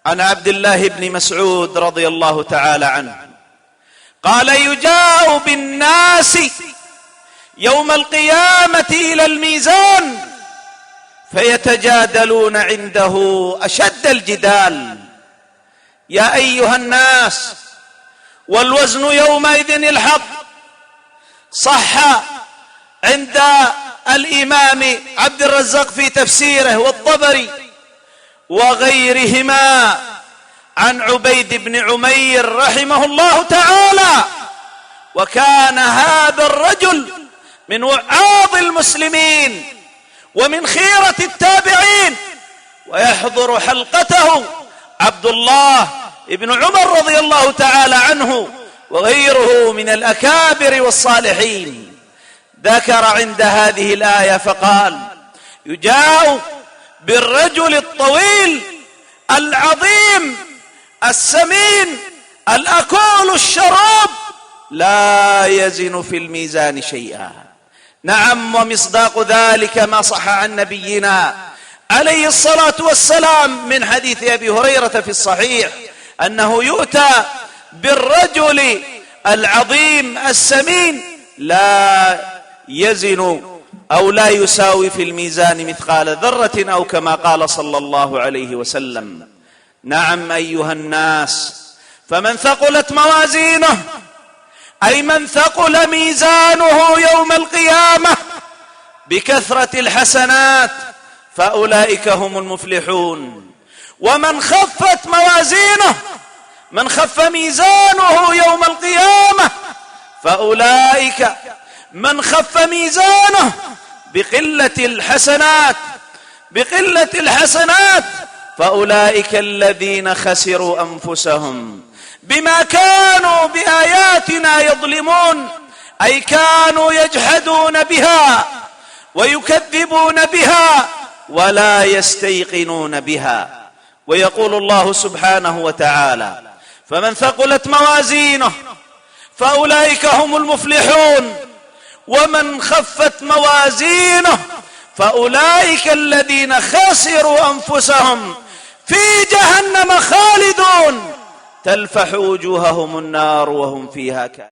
عن عبد الله بن مسعود رضي الله تعالى عنه قال: يجاء بالناس يوم القيامة إلى الميزان فيتجادلون عنده أشد الجدال: يا أيها الناس، والوزن يومئذ الحق. صح عند الإمام عبد الرزاق في تفسيره والطبري وغيرهما عن عبيد بن عمير رحمه الله تعالى، وكان هذا الرجل من وعاظ المسلمين ومن خيرة التابعين، ويحضر حلقته عبد الله بن عمر رضي الله تعالى عنه وغيره من الأكابر والصالحين. ذكر عند هذه الآية فقال: يجاء بالرجل الطويل العظيم السمين الأكول الشراب لا يزن في الميزان شيئا. نعم، ومصداق ذلك ما صح عن نبينا عليه الصلاة والسلام من حديث أبي هريرة في الصحيح أنه يؤتى بالرجل العظيم السمين لا يزن أو لا يساوي في الميزان مثقال ذرة، أو كما قال صلى الله عليه وسلم. نعم أيها الناس، فمن ثقلت موازينه، أي من ثقل ميزانه يوم القيامة بكثرة الحسنات، فأولئك هم المفلحون. ومن خفت موازينه، من خف ميزانه يوم القيامة، فأولئك من خف ميزانه بقلة الحسنات فأولئك الذين خسروا أنفسهم بما كانوا بآياتنا يظلمون، أي كانوا يجحدون بها ويكذبون بها ولا يستيقنون بها. ويقول الله سبحانه وتعالى: فمن ثقلت موازينه فأولئك هم المفلحون، ومن خفت موازينه فأولئك الذين خسروا أنفسهم في جهنم خالدون تلفح وجوههم النار وهم فيها كالحون.